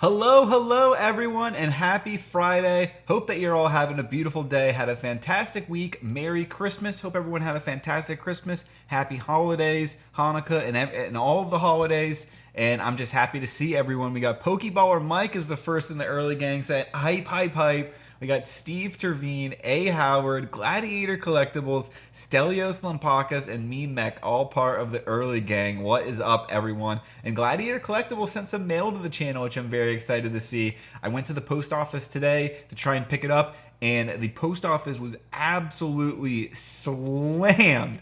Hello, everyone, and happy Friday. Hope that you're all having a beautiful day. Had a fantastic week. Merry Christmas. Hope everyone had a fantastic Christmas. Happy holidays, Hanukkah, and all of the holidays. And I'm just happy to see everyone. We got Pokeballer Mike is the first in the early gang saying hype, hype, hype. We got Steve Tervine, A. Howard, Gladiator Collectibles, Stelios Lampakas, and me Mech, all part of the early gang. What is up, everyone? And Gladiator Collectibles sent some mail to the channel, which I'm very excited to see. I went to the post office today to try and pick it up, and the post office was absolutely slammed.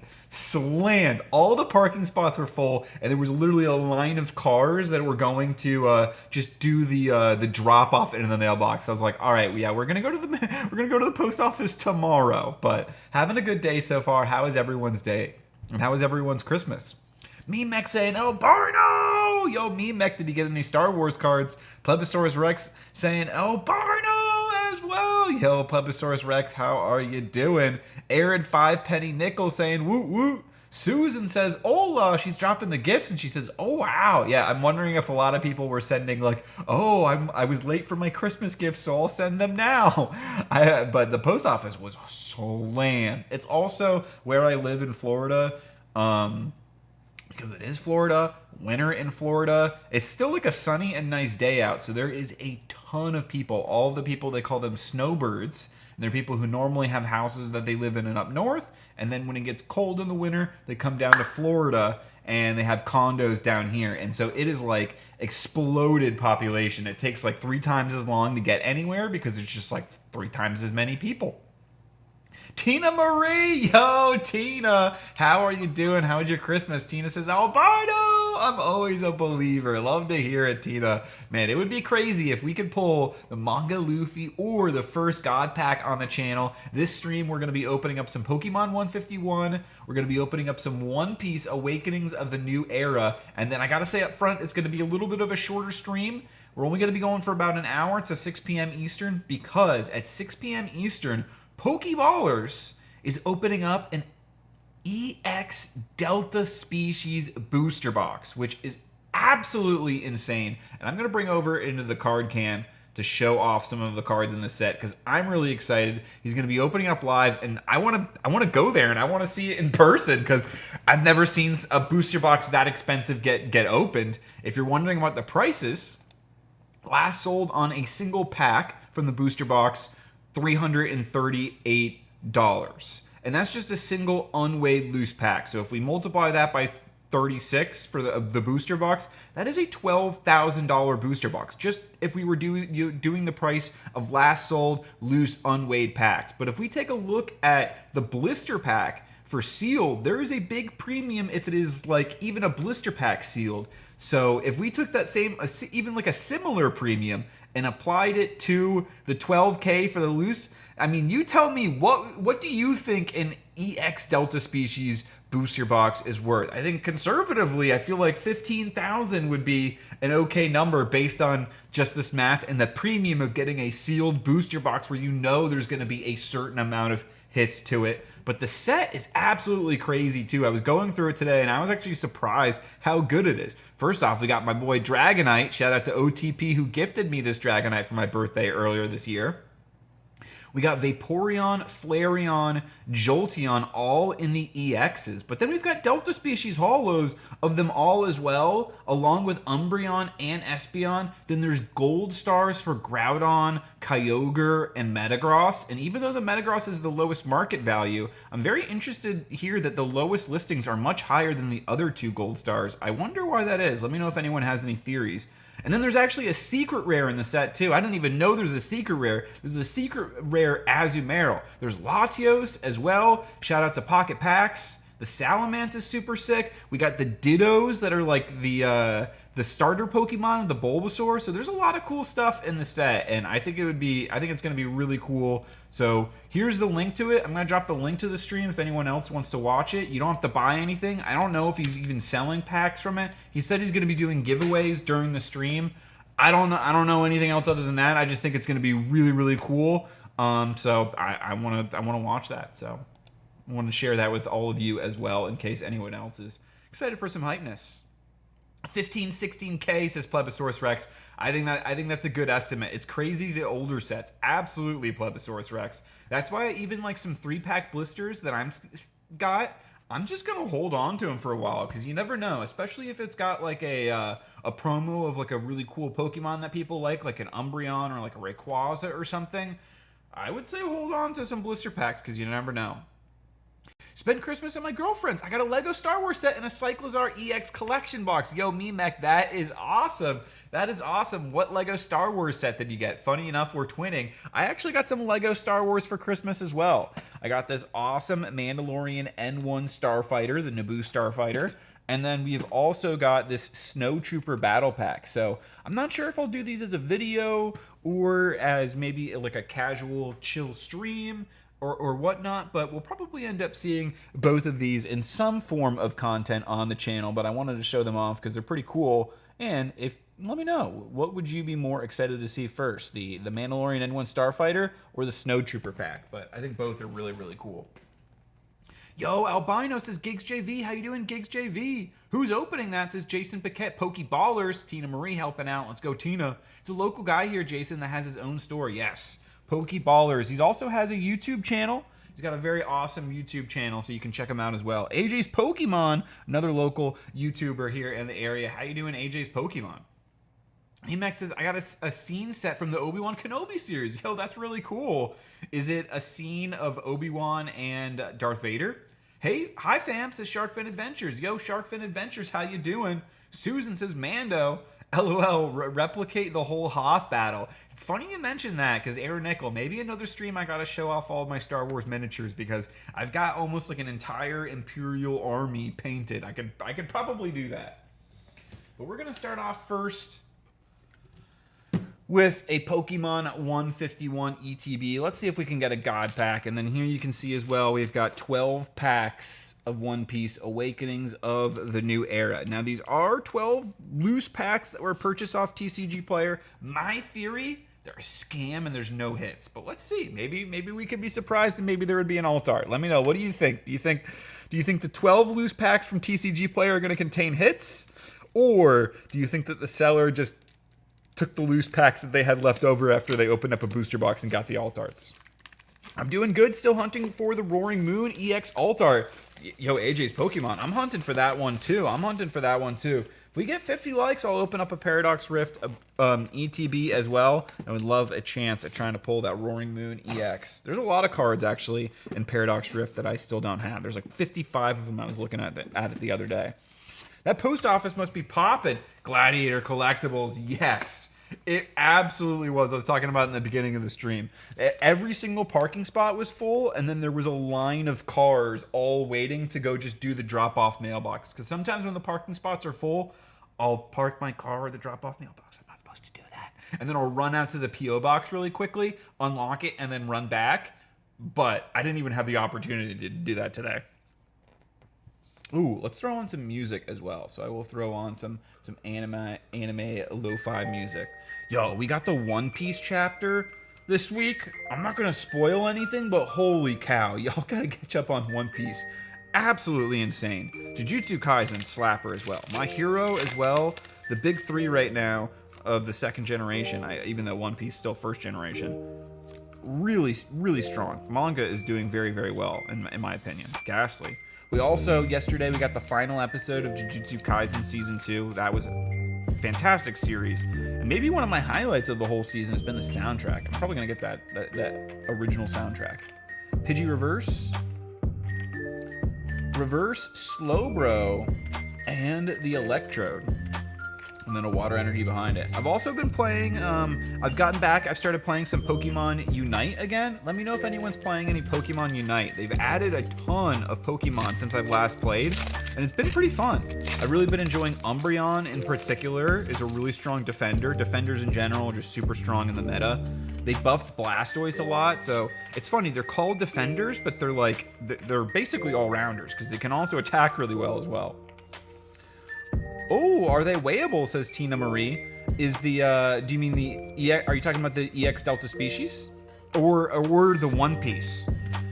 All the parking spots were full, and there was literally a line of cars that were going to just do the drop off into the mailbox. I was like, all right, yeah, we're gonna go to the post office tomorrow. But having a good day so far. How is everyone's day? And how is everyone's Christmas? Me Mech saying, oh, Barno! Yo, Me Mech, did he get any Star Wars cards? Plebisaurus Rex saying, oh, Barno as well. Yo, Plebisaurus Rex, how are you doing? Arid 5 Penny Nickel saying, woot woot. Susan says, Ola, she's dropping the gifts, and she says, oh, wow. Yeah, I'm wondering if a lot of people were sending, like, oh, I was late for my Christmas gifts, so I'll send them now. But the post office was slammed. It's also where I live in Florida, because it is Florida, winter in Florida. It's still like a sunny and nice day out, so there is a ton of people. All of the people, they call them snowbirds. And they're people who normally have houses that they live in and up north, and then when it gets cold in the winter, they come down to Florida and they have condos down here. And so it is like exploded population. It takes like 3 times as long to get anywhere because it's just like 3 times as many people. Tina Marie, yo, Tina, how are you doing? How was your Christmas? Tina says, Albino, I'm always a believer. Love to hear it, Tina. Man, it would be crazy if we could pull the Manga Luffy or the first God Pack on the channel. This stream, we're going to be opening up some Pokemon 151. We're going to be opening up some One Piece Awakenings of the New Era. And then I got to say up front, it's going to be a little bit of a shorter stream. We're only going to be going for about an hour to 6 p.m. Eastern because at 6 p.m. Eastern, Pokeballers is opening up an EX Delta Species booster box, which is absolutely insane. And I'm going to bring over into the card cam to show off some of the cards in the set because I'm really excited. He's going to be opening up live, and I want to go there and I want to see it in person because I've never seen a booster box that expensive get opened. If you're wondering about the prices, last sold on a single pack from the booster box, $338. And that's just a single unweighed loose pack. So if we multiply that by 36 for the booster box, that is a $12,000 booster box. Just if we were doing the price of last sold loose unweighed packs. But if we take a look at the blister pack for sealed, there is a big premium if it is like even a blister pack sealed. So if we took that same, even like a similar premium and applied it to the 12K for the loose, I mean, you tell me, what do you think an EX Delta Species booster box is worth? I think conservatively, I feel like 15,000 would be an okay number based on just this math and the premium of getting a sealed booster box where you know there's going to be a certain amount of hits to it. But the set is absolutely crazy too. I was going through it today and I was actually surprised how good it is. First off, we got my boy Dragonite. Shout out to OTP who gifted me this Dragonite for my birthday earlier this year. We got Vaporeon, Flareon, Jolteon all in the EXs. But then we've got Delta Species Holos of them all as well, along with Umbreon and Espeon. Then there's Gold Stars for Groudon, Kyogre, and Metagross. And even though the Metagross is the lowest market value, I'm very interested here that the lowest listings are much higher than the other 2 Gold Stars. I wonder why that is. Let me know if anyone has any theories. And then there's actually a secret rare in the set too. I didn't even know there's a secret rare. There's a secret rare Azumarill. There's Latios as well. Shout out to Pocket Packs. The Salamence is super sick. We got the Dittos that are like the starter Pokemon of the Bulbasaur. So there's a lot of cool stuff in the set, and I think it's going to be really cool. So here's the link to it. I'm going to drop the link to the stream if anyone else wants to watch it. You don't have to buy anything. I don't know if he's even selling packs from it. He said he's going to be doing giveaways during the stream. I don't know anything else other than that. I just think it's going to be really, really cool. So I want to watch that. So I want to share that with all of you as well in case anyone else is excited for some hypeness. 15, 16K, says Plebisaurus Rex. I think that's a good estimate. It's crazy, the older sets. Absolutely, Plebisaurus Rex. That's why even like some 3-pack blisters that I'm just gonna hold on to them for a while, because you never know, especially if it's got like a promo of like a really cool Pokemon that people like an Umbreon or like a Rayquaza or something. I would say hold on to some blister packs, because you never know. Spend Christmas at my girlfriend's. I got a Lego Star Wars set and a Cyclizar EX collection box. Yo, Memek, that is awesome. That is awesome. What Lego Star Wars set did you get? Funny enough, we're twinning. I actually got some Lego Star Wars for Christmas as well. I got this awesome Mandalorian N1 Starfighter, the Naboo Starfighter. And then we've also got this Snow Trooper Battle Pack. So I'm not sure if I'll do these as a video or as maybe like a casual chill stream or whatnot, but we'll probably end up seeing both of these in some form of content on the channel. But I wanted to show them off because they're pretty cool. And let me know, what would you be more excited to see first, the Mandalorian N1 Starfighter or the Snow Trooper pack? But I think both are really, really cool. Yo, Albino says, Gigs JV, how you doing, Gigs JV? Who's opening that? Says Jason Paquette, Pokeballers. Tina Marie helping out. Let's go, Tina. It's a local guy here, Jason, that has his own store. Yes, Pokeballers. He also has a YouTube channel. He's got a very awesome YouTube channel, so you can check him out as well. AJ's Pokemon, another local YouTuber here in the area. How you doing, AJ's Pokemon? Emex says, I got a scene set from the Obi-Wan Kenobi series. Yo, that's really cool. Is it a scene of Obi-Wan and Darth Vader? Hey, hi fam, says Sharkfin Adventures. Yo, Sharkfin Adventures, how you doing? Susan says, Mando, LOL, replicate the whole Hoth battle. It's funny you mentioned that, because Aaron Nickel, maybe another stream I gotta show off all of my Star Wars miniatures, because I've got almost like an entire Imperial army painted. I could probably do that. But we're gonna start off first with a Pokemon 151 ETB. Let's see if we can get a God pack. And then here you can see as well, we've got 12 packs of One Piece Awakenings of the New Era. Now, these are 12 loose packs that were purchased off TCG Player. My theory, they're a scam and there's no hits. But let's see. Maybe we could be surprised and maybe there would be an alt art. Let me know. What do you think? Do you think the 12 loose packs from TCG Player are going to contain hits? Or do you think that the seller just took the loose packs that they had left over after they opened up a booster box and got the alt arts? I'm doing good, still hunting for the Roaring Moon EX alt art. Yo, AJ's Pokemon, I'm hunting for that one too. If we get 50 likes, I'll open up a Paradox Rift ETB as well. I would love a chance at trying to pull that Roaring Moon EX. There's a lot of cards actually in Paradox Rift that I still don't have. There's like 55 of them I was looking at it the other day. That post office must be popping. Gladiator Collectibles, yes. It absolutely was. I was talking about it in the beginning of the stream. Every single parking spot was full, and then there was a line of cars all waiting to go just do the drop-off mailbox. Because sometimes when the parking spots are full, I'll park my car at the drop-off mailbox. I'm not supposed to do that. And then I'll run out to the P.O. box really quickly, unlock it, and then run back. But I didn't even have the opportunity to do that today. Ooh, let's throw on some music as well. So I will throw on some anime lo-fi music. Yo, we got the One Piece chapter this week. I'm not gonna spoil anything, but holy cow, y'all gotta catch up on One Piece. Absolutely insane. Jujutsu Kaisen slapper as well. My Hero as well. The big three right now of the second generation. Even though One Piece is still first generation. Really, really strong. Manga is doing very, very well in my opinion. Ghastly. We also, yesterday, we got the final episode of Jujutsu Kaisen Season 2. That was a fantastic series. And maybe one of my highlights of the whole season has been the soundtrack. I'm probably going to get that original soundtrack. Pidgey Reverse, Slowbro, and the Electrode. And then a water energy behind it. I've also been playing, I've started playing some Pokemon Unite again. Let me know if anyone's playing any Pokemon Unite. They've added a ton of Pokemon since I've last played, and it's been pretty fun. I've really been enjoying Umbreon in particular, is a really strong defender. Defenders in general are just super strong in the meta. They buffed Blastoise a lot, so it's funny, they're called defenders, but they're basically all-rounders, because they can also attack really well as well. Oh, are they weighable, says Tina Marie. Is the, do you mean the EX, are you talking about the EX Delta species? Or the One Piece?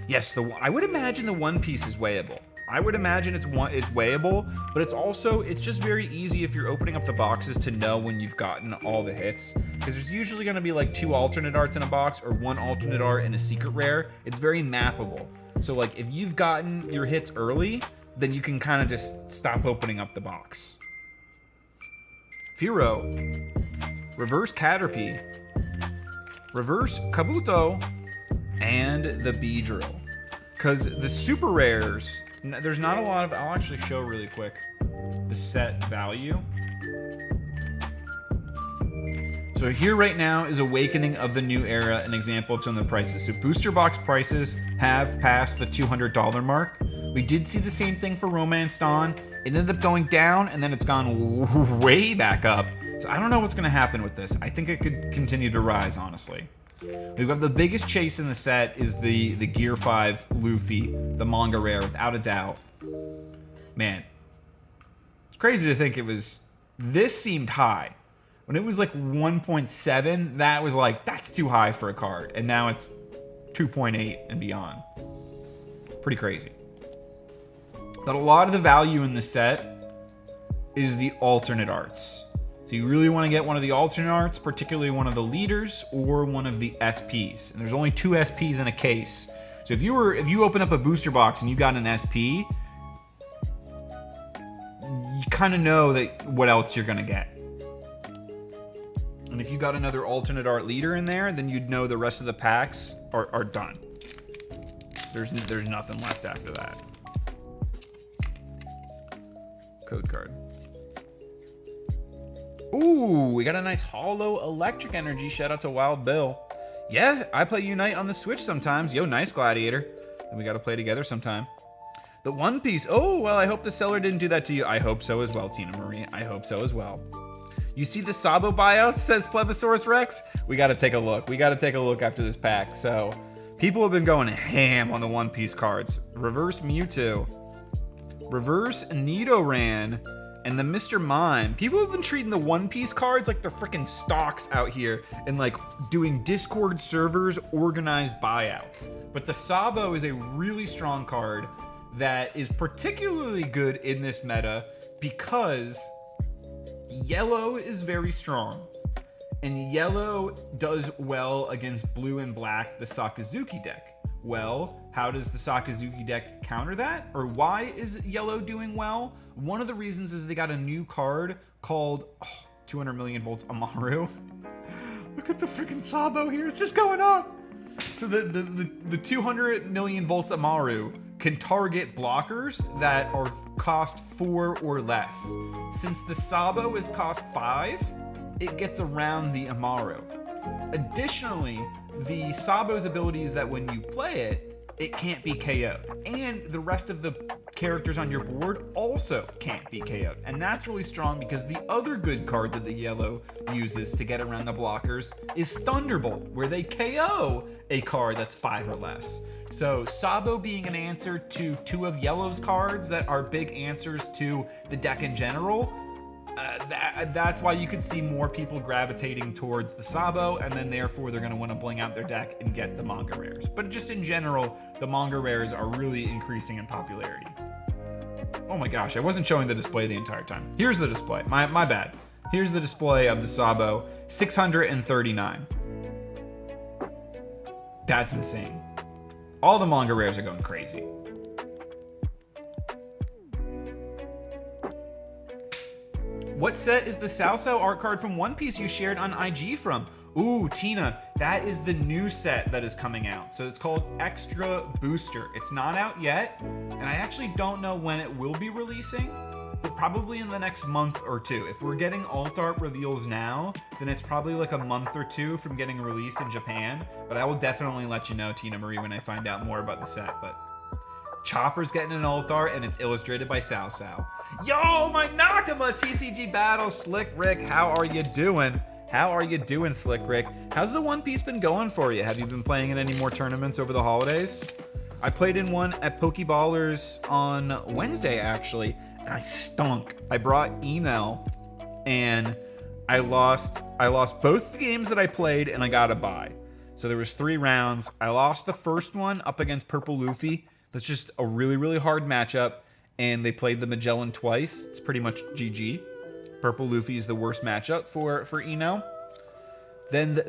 Yes, I would imagine the One Piece is weighable. I would imagine it's weighable, but it's just very easy if you're opening up the boxes to know when you've gotten all the hits, because there's usually going to be like 2 alternate arts in a box or 1 alternate art and a secret rare. It's very mappable. So like if you've gotten your hits early, then you can kind of just stop opening up the box. Firo, reverse Caterpie, reverse Kabuto, and the Beedrill. Because the super rares, there's not a lot of... I'll actually show really quick the set value. So here right now is Awakening of the New Era, an example of some of the prices. So booster box prices have passed the $200 mark. We did see the same thing for Romance Dawn. It ended up going down, and then it's gone way back up. So I don't know what's going to happen with this. I think it could continue to rise, honestly. We've got the biggest chase in the set is the Gear 5 Luffy, the manga rare, without a doubt. Man, it's crazy to think it was... This seemed high. When it was like 1.7, that was like, that's too high for a card. And now it's 2.8 and beyond. Pretty crazy. But a lot of the value in the set is the alternate arts. So you really want to get one of the alternate arts, particularly one of the leaders or one of the SPs. And there's only 2 SPs in a case. So if you open up a booster box and you got an SP, you kind of know that what else you're going to get. And if you got another alternate art leader in there, then you'd know the rest of the packs are done. There's nothing left after that. Code card. Ooh, we got a nice Hollow Electric Energy. Shout out to Wild Bill. Yeah, I play Unite on the Switch sometimes. Yo, nice, Gladiator. And we got to play together sometime. The One Piece. Oh, well, I hope the seller didn't do that to you. I hope so as well, Tina Marie. I hope so as well. You see the Sabo buyouts, says Plebosaurus Rex? We got to take a look. We got to take a look after this pack. So, people have been going ham on the One Piece cards. Reverse Mewtwo. Reverse Nidoran. And the Mr. Mime. People have been treating the One Piece cards like they're freaking stocks out here and like doing Discord servers organized buyouts. But the Sabo is a really strong card that is particularly good in this meta because yellow is very strong. And yellow does well against blue and black, the Sakazuki deck. Well, how does the Sakazuki deck counter that? Or why is yellow doing well? One of the reasons is they got a new card called 200 million volts Amaru. Look at the freaking Sabo here. It's just going up. So the 200 million volts Amaru can target blockers that are cost 4 or less. Since the Sabo is cost 5, it gets around the Amaru. Additionally, the Sabo's ability is that when you play it, it can't be KO'd. And the rest of the characters on your board also can't be KO'd. And that's really strong because the other good card that the yellow uses to get around the blockers is Thunderbolt, where they KO a card that's 5 or less. So Sabo being an answer to 2 of yellow's cards that are big answers to the deck in general, that's why you could see more people gravitating towards the Sabo, and then therefore they're going to want to bling out their deck and get the manga rares. But just in general, the manga rares are really increasing in popularity. Oh my gosh, I wasn't showing the display the entire time. Here's the display. My bad. Here's the display of the Sabo. 639. That's insane. All the manga rares are going crazy. What set is the Cao Cao art card from One Piece you shared on IG from? Ooh, Tina, that is the new set that is coming out. So it's called Extra Booster. It's not out yet, and I actually don't know when it will be releasing, but probably in the next month or 2. If we're getting alt art reveals now, then it's probably like a month or 2 from getting released in Japan. But I will definitely let you know, Tina Marie, when I find out more about the set. But Chopper's getting an alt art, and it's illustrated by Cao Cao. Yo, my Nakama TCG battle, Slick Rick. How are you doing? How are you doing, Slick Rick? How's the One Piece been going for you? Have you been playing in any more tournaments over the holidays? I played in one at Pokeballers on Wednesday, actually, and I stunk. I brought email, and I lost both the games that I played, and I got a bye. So there was 3 rounds. I lost the first one up against Purple Luffy. That's just a really, really hard matchup. And they played the Magellan twice. It's pretty much GG. Purple Luffy is the worst matchup for Eno. Then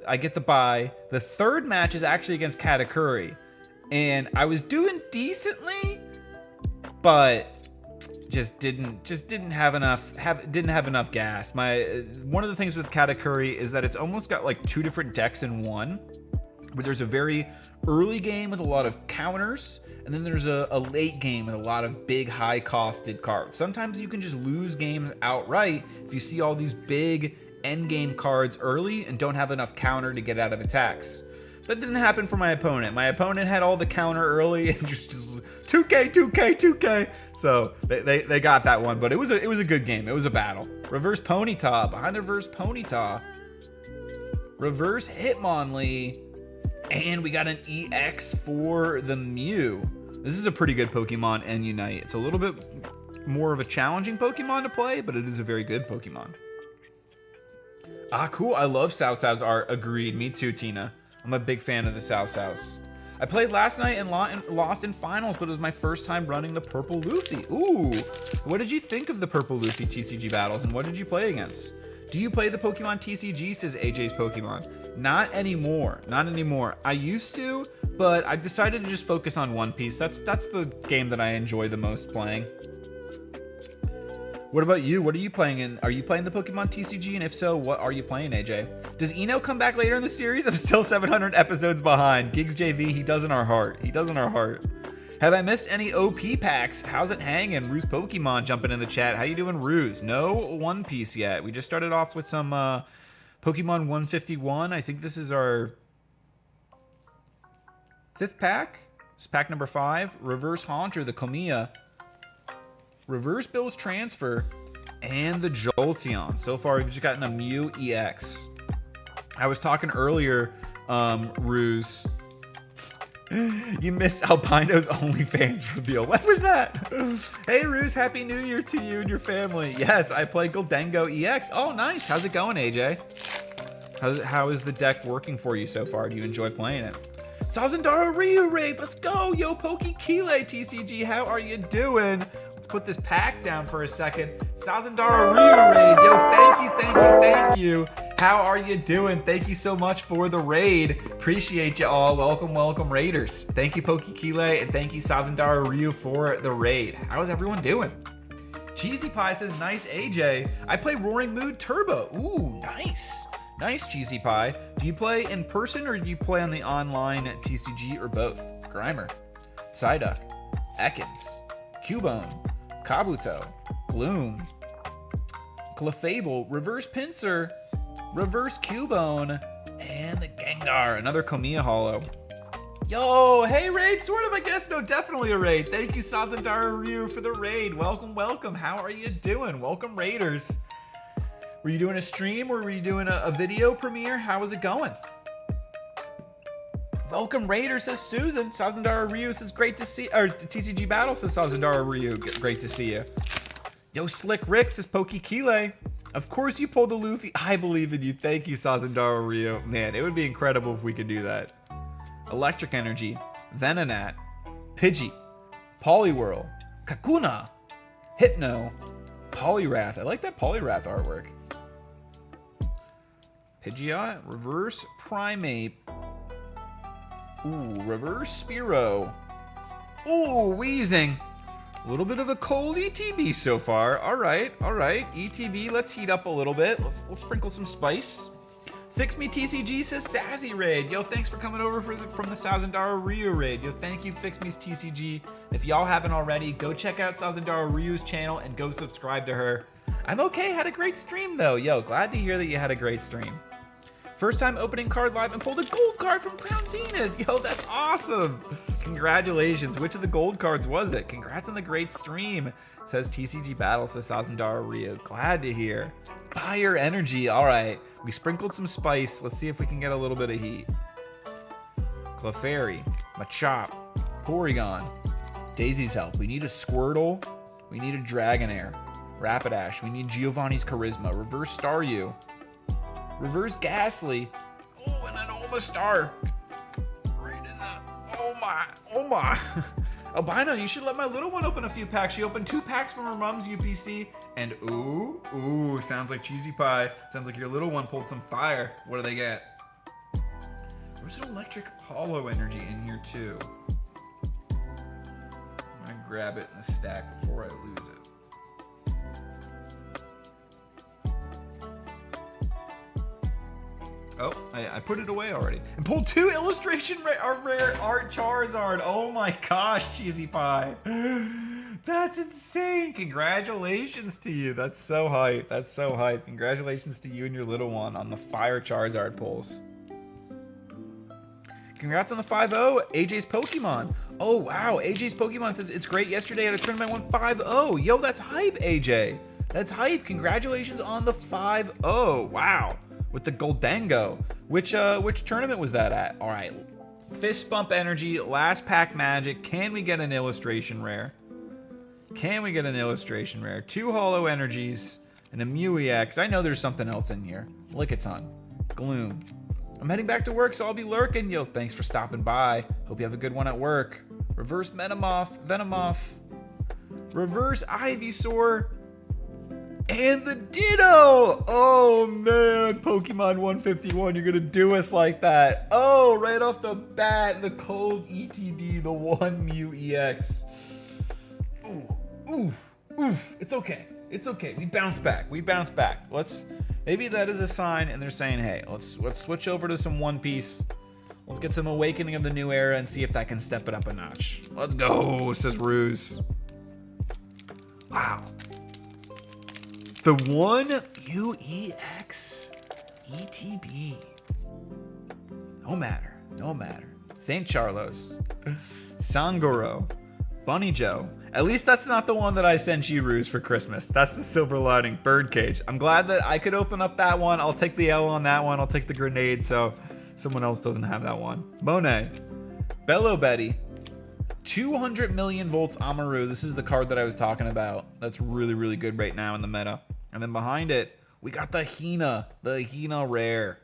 I get the bye. The third match is actually against Katakuri. And I was doing decently, but just didn't have enough gas. One of the things with Katakuri is that it's almost got like 2 different decks in one. Where there's a very early game with a lot of counters, and then there's a late game with a lot of big, high-costed cards. Sometimes you can just lose games outright if you see all these big endgame cards early and don't have enough counter to get out of attacks. That didn't happen for my opponent. My opponent had all the counter early and just 2K, 2K, 2K. So they got that one, but it was a good game. It was a battle. Reverse Ponyta, behind the reverse Ponyta. Reverse Hitmonlee. And we got an EX for the Mew. This is a pretty good Pokemon and Unite. It's a little bit more of a challenging Pokemon to play, but it is a very good Pokemon. Ah, cool. I love Sao Sao's art. Agreed. Me too, Tina. I'm a big fan of the Sao Sao's. I played last night and lost in finals, but it was my first time running the Purple Luffy. Ooh. What did you think of the Purple Luffy TCG battles, and what did you play against? Do you play the Pokemon TCG, says AJ's Pokemon? Not anymore. Not anymore. I used to, but I decided to just focus on One Piece. That's the game that I enjoy the most playing. What about you? What are you playing in? Are you playing the Pokemon TCG? And if so, what are you playing, AJ? Does Eno come back later in the series? I'm still 700 episodes behind. Gigs JV, he does in our heart. He does in our heart. Have I missed any OP packs? How's it hanging? Ruse Pokemon jumping in the chat. How you doing, Ruse? No One Piece yet. We just started off with some Pokemon 151. I think this is our 5th pack. This is pack number 5. Reverse Haunter, the Komiya. Reverse Bill's Transfer, and the Jolteon. So far, we've just gotten a Mew EX. I was talking earlier, Ruse. You missed Albino's OnlyFans reveal. What was that? Hey, Ruse, Happy New Year to you and your family. Yes, I played Goldengo EX. Oh, nice. How's it going, AJ? How is the deck working for you so far? Do you enjoy playing it? Sazandara Ryu raid. Let's go. Yo, Pokekile TCG. How are you doing? Let's put this pack down for a second. Sazandara Ryu raid. Yo, thank you. How are you doing? Thank you so much for the raid. Appreciate you all. Welcome, Raiders. Thank you, Pokekile, and thank you, Sazandara Ryu, for the raid. How is everyone doing? Cheesy Pie says, nice, AJ. I play Roaring Mood Turbo. Ooh, nice. Nice, Cheesy Pie. Do you play in person or do you play on the online TCG or both? Grimer, Psyduck, Ekans, Cubone, Kabuto, Gloom, Clefable, Reverse Pinsir, Reverse Cubone, and the Gengar. Another Komiya Holo. Yo, hey, raid, sort of, I guess. No, definitely a raid. Thank you, Sazandara Ryu, for the raid. Welcome. How are you doing? Welcome, Raiders. Were you doing a stream or were you doing a video premiere? How was it going? Welcome, Raider, says Susan. Sazandara Ryu says great to see, or TCG Battle says Sazandara Ryu, great to see you. Yo, Slick Rick says Pokekile. Of course you pulled the Luffy. I believe in you. Thank you, Sazandara Ryu. Man, it would be incredible if we could do that. Electric Energy, Venonat, Pidgey, Poliwhirl, Kakuna, Hypno, Poliwrath. I like that Poliwrath artwork. Pidgeot, Reverse Primeape. Ooh, Reverse Spearow. Ooh, Weezing. A little bit of a cold ETB so far. All right. ETB, let's heat up a little bit. Let's sprinkle some spice. Fix Me TCG says Sassy Raid. Yo, thanks for coming over from the Sazandara Ryu raid. Yo, thank you, Fix Me's TCG. If y'all haven't already, go check out Sazandara Ryu's channel and go subscribe to her. I'm okay, had a great stream though. Yo, glad to hear that you had a great stream. First time opening card live and pulled a gold card from Crown Zenith. Yo, that's awesome. Congratulations. Which of the gold cards was it? Congrats on the great stream. Says TCG Battles to Sazandara Ryu. Glad to hear. Fire Energy. All right. We sprinkled some spice. Let's see if we can get a little bit of heat. Clefairy, Machop, Porygon, Daisy's Help. We need a Squirtle. We need a Dragonair. Rapidash. We need Giovanni's Charisma. Reverse Staryu. Reverse Ghastly. Oh, and an Omastar. Right in the... Oh my. Albino, you should let my little one open a few packs. She opened 2 packs from her mom's UPC, and ooh, sounds like cheesy pie. Sounds like your little one pulled some fire. What do they get? There's an electric hollow energy in here too. I'm gonna grab it in the stack before I lose it. Oh, I put it away already. And pulled 2 illustration rare art Charizard. Oh my gosh, cheesy pie. That's insane. Congratulations to you. That's so hype. That's so hype. Congratulations to you and your little one on the fire Charizard pulls. Congrats on the 5-0, AJ's Pokemon. Oh, wow. AJ's Pokemon says, it's great. Yesterday at a tournament, I won 5-0. Yo, that's hype, AJ. That's hype. Congratulations on the 5-0. Wow. With the Goldango. Which tournament was that at? All right. Fist Bump Energy, last pack magic. Can we get an illustration rare? Can we get an illustration rare? 2 Hollow Energies and a Mew EX. I know there's something else in here. Lickitung. Gloom. I'm heading back to work, so I'll be lurking. Yo, thanks for stopping by. Hope you have a good one at work. Reverse Venomoth. Reverse Ivysaur. And the Ditto! Oh man, Pokemon 151, you're gonna do us like that. Oh, right off the bat, the cold ETB, the 1 Mew EX. Oof. It's okay. It's okay. We bounce back. Maybe that is a sign, and they're saying, hey, let's switch over to some One Piece. Let's get some Awakening of the New Era and see if that can step it up a notch. Let's go, says Ruse. Wow. The 1 Mew EX ETB. No matter. St. Charlos. Sangoro. Bunny Joe. At least that's not the one that I sent you, Ruse, for Christmas. That's the Silver Lining Birdcage. I'm glad that I could open up that one. I'll take the L on that one. I'll take the grenade so someone else doesn't have that one. Monet. Bello Betty. 200 million volts Amaru. This is the card that I was talking about. That's really, really good right now in the meta. And then behind it, we got the Hina rare.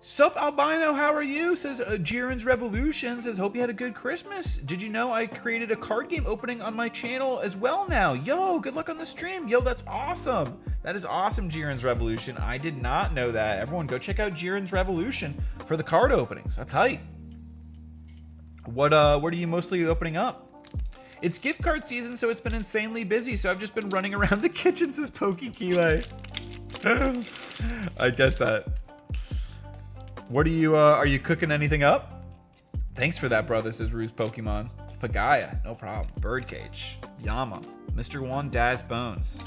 Sup, Albino, how are you? Says Jiren's Revolution. Says, hope you had a good Christmas. Did you know I created a card game opening on my channel as well now? Yo, good luck on the stream. Yo, that's awesome. That is awesome, Jiren's Revolution. I did not know that. Everyone, go check out Jiren's Revolution for the card openings. That's hype. What are you mostly opening up? It's gift card season, so it's been insanely busy. So I've just been running around the kitchen, says Pokekile. I get that. What are you cooking anything up? Thanks for that, brother, says Ruse Pokemon. Pagaya, no problem. Birdcage. Yama. Mr. One Daz Bones.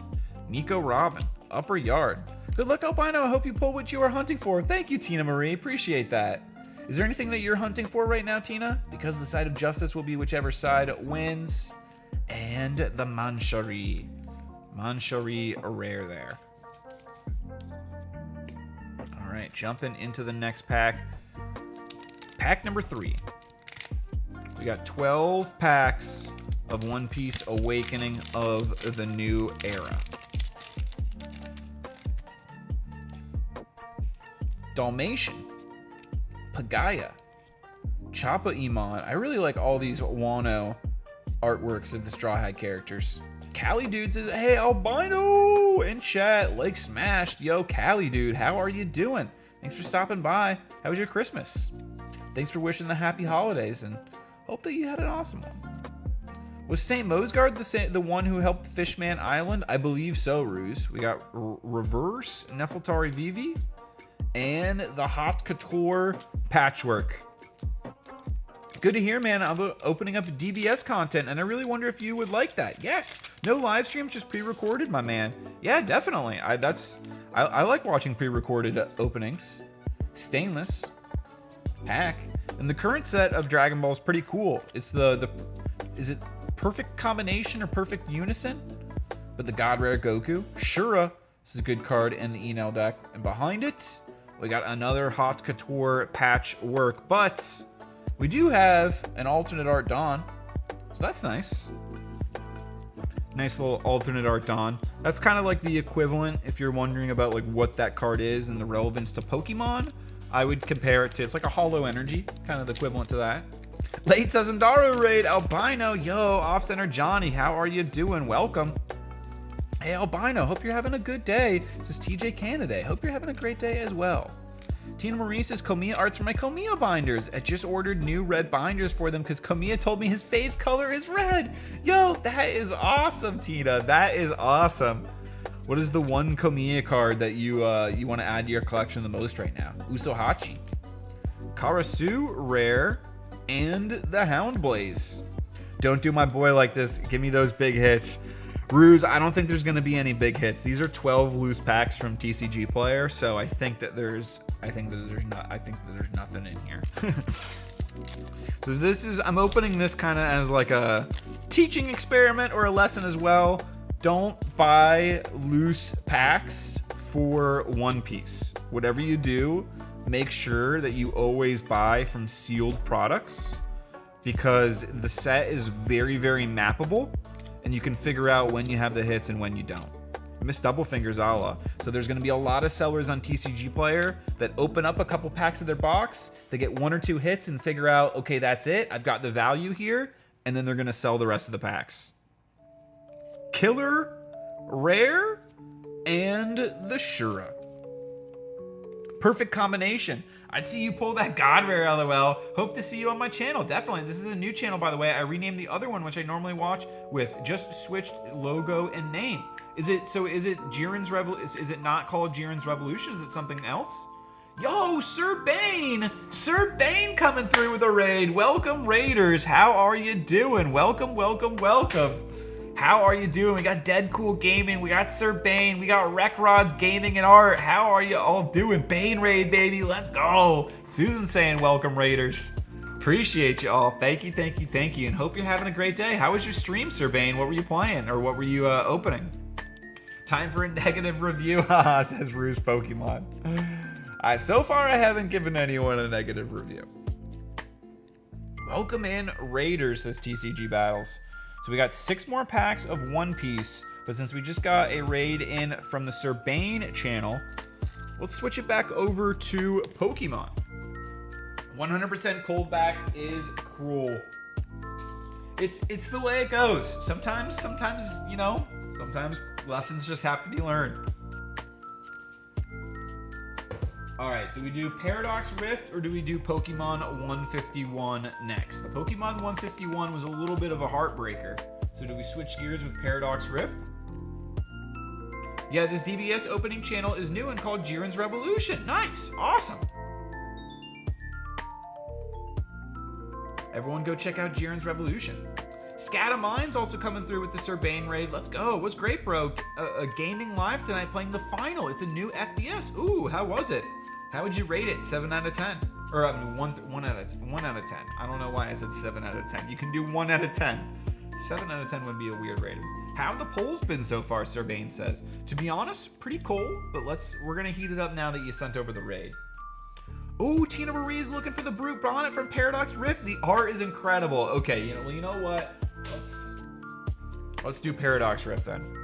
Nico Robin. Upper Yard. Good luck, Albino. I hope you pull what you are hunting for. Thank you, Tina Marie. Appreciate that. Is there anything that you're hunting for right now, Tina? Because the side of justice will be whichever side wins. And the Manshari. Manshari rare there. All right, jumping into the next pack. Pack number 3. We got 12 packs of One Piece Awakening of the New Era. Dalmatian. Pagaya. Choppa Iman. I really like all these Wano artworks of the Straw Hat characters. Cali Dude says, hey, Albino in chat. Like smashed. Yo, Cali Dude, how are you doing? Thanks for stopping by. How was your Christmas? Thanks for wishing the happy holidays and hope that you had an awesome one. Was St. Mosgard the one who helped Fishman Island? I believe so, Ruse. We got Reverse Nefeltari Vivi and the Hot Couture Patchwork. Good to hear, man. I'm opening up DBS content, and I really wonder if you would like that. Yes. No live streams, just pre-recorded, my man. Yeah, definitely. I like watching pre-recorded openings. Stainless. Pack. And the current set of Dragon Ball is pretty cool. It's is it Perfect Combination or Perfect Unison? But the God Rare Goku. Shura. This is a good card in the Enel deck. And behind it, we got another Hot Couture Patchwork, but we do have an alternate art Dawn, so that's nice. Nice little alternate art Dawn. That's kind of like the equivalent, if you're wondering about like what that card is and the relevance to Pokemon. I would compare it to, it's like a hollow energy, kind of the equivalent to that. Late Sazandaro raid, Albino, yo, Off-Center Johnny, how are you doing? Welcome. Hey, Albino, hope you're having a good day. This is TJ Canada. Hope you're having a great day as well. Tina Marie says, Komiya arts for my Komiya binders. I just ordered new red binders for them because Komiya told me his fave color is red. Yo, that is awesome, Tina. That is awesome. What is the one Komiya card that you want to add to your collection the most right now? Usohachi, Karasu, rare, and the Hound Blaze. Don't do my boy like this. Give me those big hits. Ruse, I don't think there's going to be any big hits. These are 12 loose packs from TCG Player, so I think that there's nothing in here. So this is, I'm opening this kind of as like a teaching experiment or a lesson as well. Don't buy loose packs for One Piece. Whatever you do, make sure that you always buy from sealed products, because the set is very, very mappable, and you can figure out when you have the hits and when you don't. Miss Doublefingers Allah. So there's going to be a lot of sellers on TCG Player that open up a couple packs of their box, they get 1 or 2 hits and figure out, okay, that's it, I've got the value here, and then they're going to sell the rest of the packs. Killer, rare, and the Shura. Perfect combination. I'd see you pull that God rare, LOL. Hope to see you on my channel. Definitely. This is a new channel, by the way. I renamed the other one, which I normally watch with. Just switched logo and name. Is it Jiren's Revolution? Is it not called Jiren's Revolution? Is it something else? Yo, Sir Bane! Sir Bane coming through with a raid. Welcome, Raiders. How are you doing? Welcome, welcome, welcome. How are you doing? We got Dead Cool Gaming, we got Sir Bane, we got Wreck Rods Gaming and Art. How are you all doing? Bane raid, baby, let's go. Susan saying welcome, Raiders. Appreciate you all. Thank you, thank you, thank you, and hope you're having a great day. How was your stream, Sir Bane? What were you playing, or what were you opening? Time for a negative review, haha, says Ruse Pokemon. So far I haven't given anyone a negative review. Welcome in, Raiders, says TCG Battles. So we got 6 more packs of One Piece, but since we just got a raid in from the Sir Bane channel, let's switch it back over to Pokemon. 100% cold backs is cruel. It's the way it goes. Sometimes, you know, sometimes lessons just have to be learned. All right, do we do Paradox Rift or do we do Pokemon 151 next? The Pokemon 151 was a little bit of a heartbreaker. So do we switch gears with Paradox Rift? Yeah, this DBS opening channel is new and called Jiren's Revolution. Nice, awesome. Everyone go check out Jiren's Revolution. Scatamine's also coming through with the Sir Bane raid. Let's go. What's great, bro? Gaming live tonight playing the final. It's a new FPS. Ooh, how was it? How would you rate it? 7 out of 10. Or 1 out of 10. I don't know why I said 7 out of 10. You can do 1 out of 10. 7 out of 10 would be a weird rating. How have the polls been so far, Sir Bane says. To be honest, pretty cold, but we're gonna heat it up now that you sent over the raid. Ooh, Tina Marie's looking for the Brute Bonnet from Paradox Rift. The art is incredible. Okay, you know what? Let's do Paradox Rift then.